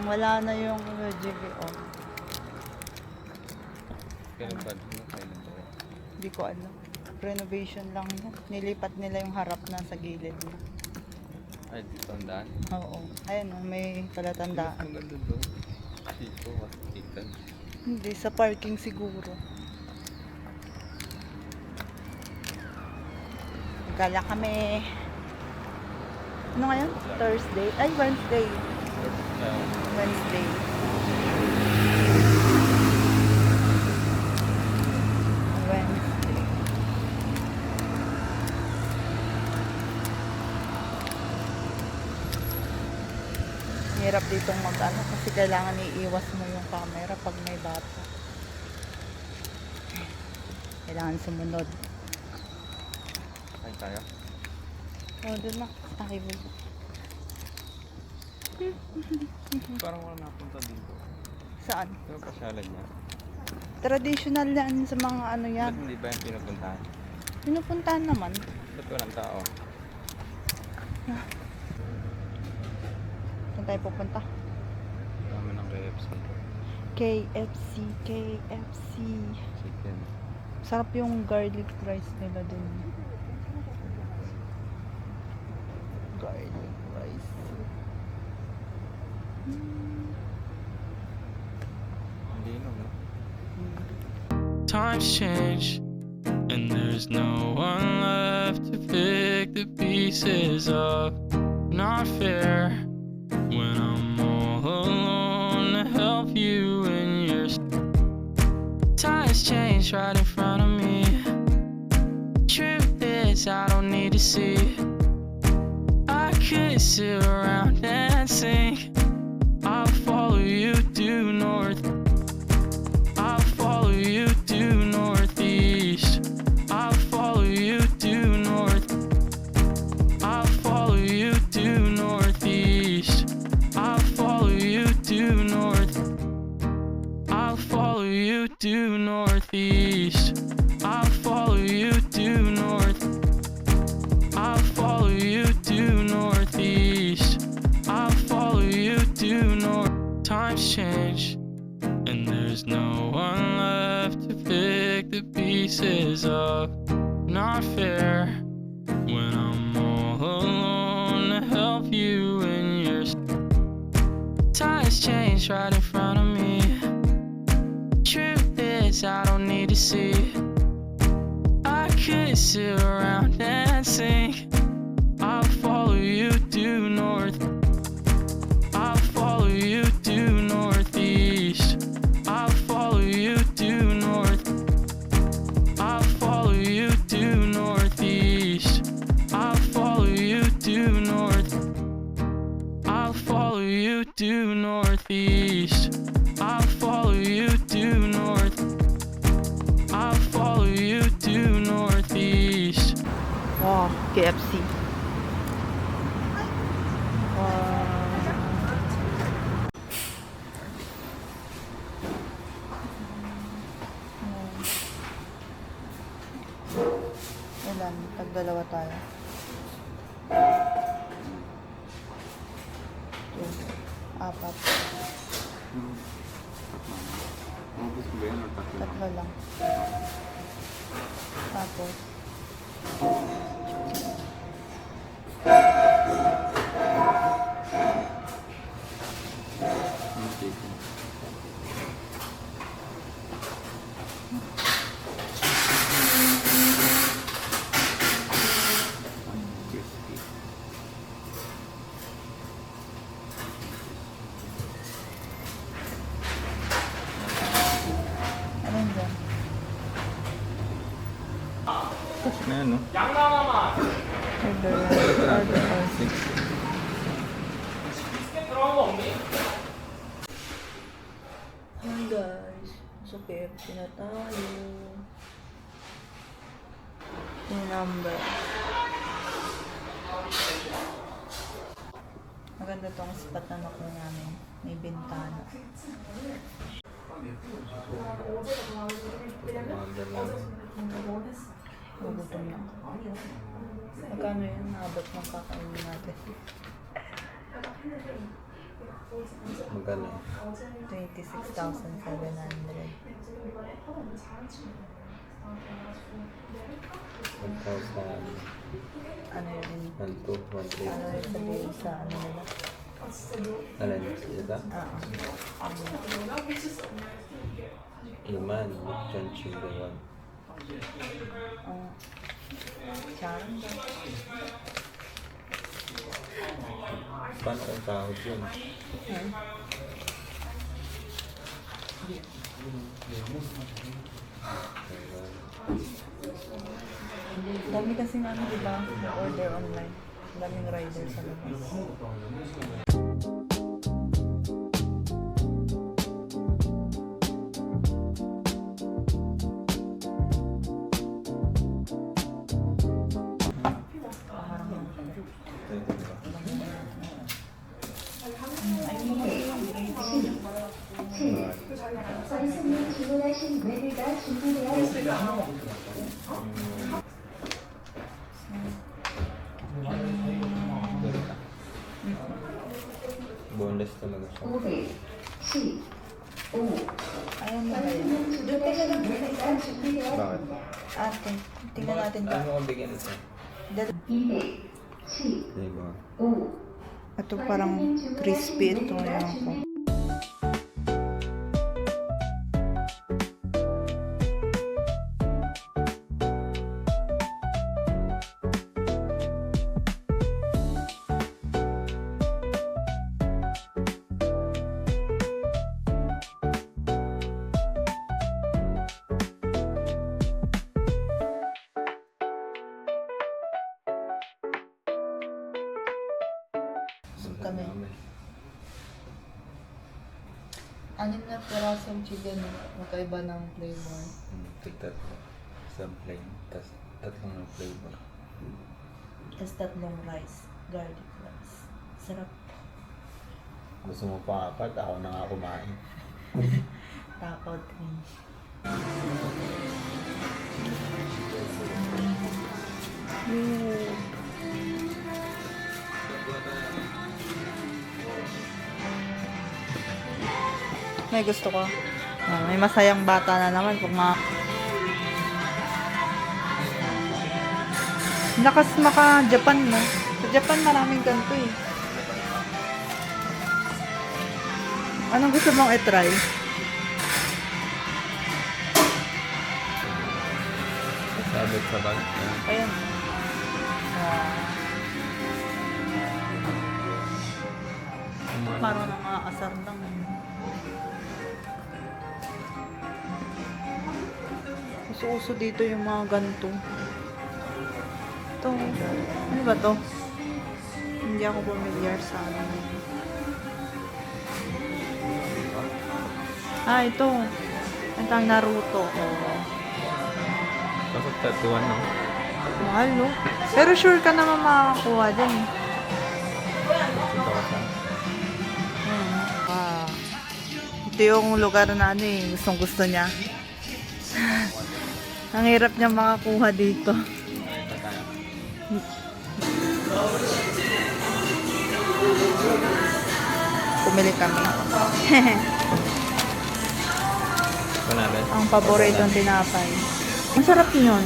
Wala na yung GBO. Kailan ba? Kailan ba? Hindi ko alam. Renovation lang yun. Nilipat nila yung harap na sa gilid na. Ay, dito ang daan. Oo. Ayun, may palatandaan. Ang ganda doon. Dito, hospital. Hindi, sa parking siguro. Gala kami. Ano ngayon? Thursday? Ay, Wednesday. Wednesday. Wednesday. Hirap ditong mag-ano kasi kailangan iiwas mo yung camera pag may bata. Kailangan sumunod. Kain tayo? Oh, doon na. Nakibig. Parang wala napunta dito. Saan? Yung pasyalan niya. Traditional yan sa mga ano yan. Ba't hindi ba yung pinupuntahan? Pinupuntahan naman. Ba't walang tao? Saan tayo pupunta? Dami ng KFC. KFC, KFC. Chicken. Sarap yung garlic rice nila dun. Garlic rice. Hindi naman. Times change, and there's no one left to pick the pieces up. Not fair when I'm all alone to help you in your times change right in front of me. Truth is, I don't need to see. I could sit around and sing. I'll follow you due north. I'll follow you due northeast. I'll follow you due north. I'll follow you due northeast. I'll follow you due north. I'll follow you due northeast. I'll follow you due north. I'll follow you due northeast. I'll follow you due north. Times change, and there's no one left to pick the pieces up. Not fair when I'm all alone to help you in your times change right in front of me. Truth is, I don't need to see. I could sit around and sing. I'll follow you due north. I'll follow you due northeast. I'll follow you due north. I'll follow you due northeast. I'll follow you due north. I'll follow you due northeast. I'll follow you due north. I'll follow you due northeast. Wow, KFC. Wow. Ilan? Tagdalawa tayo. Apat. Mabos ba yan o tatlo? Tatlo lang. Tapos, Yung chicken. Crispy. ano yun dyan? Ayan, no? Order or Six. Hi guys, sa KFC na tayo. Yung number. Maganda tong spot na nakuha namin. May bintana. Magutom na. Magkano yun? Naabot ng kakainin natin. Magkano? 26,700. 1,000. Ano yun? 1, 2, 1, 3. Ano yun sabihin sa ano nila? Alin? Ito? Iman. John Chimberon. Charm. Paano kung sahod yun? Dami kasi nga ano, diba? Order online. Daming rider sa labas. 선생님 주문하신 메뉴가 준비되어 있습니다. Boneless talaga siya. 515. Ayaw mo ba yun? 선생님 주문하신 메뉴가 준비되어 Bakit? Ate, tingnan natin ba? Ano kung bigyan ito? 215. Diba? Ito parang crispy ito. Ayan ko. Kami. Anim na pirasong chicken, magkaiba ng flavor. Tigtat. Isang plain. Tapos tatlong ng flavor. Tapos tatlong rice, garlic rice. Sarap. Gusto mo pa apat? Ako na nga kumain. Takaw din. May gusto ko. May masayang bata na naman pag lakas maka Japan no. Sa Japan maraming ganito eh. Anong gusto mong i-try? Sabit sa bag. Ayan. Parang nang-aasar lang. Uso-uso dito yung mga ganito. Ito. Ano ba to? Hindi ako familiar sa ano. Ito. Ito ang Naruto. Tapos tatuan no? Mahal, no? Pero sure ka naman makakakuha dyan. Ito yung lugar na ano eh. Gustong gusto niya. Ang hirap niya makakuha dito. Pumili kami. Ito natin. Ang paboritong tinapay. Masarap yun.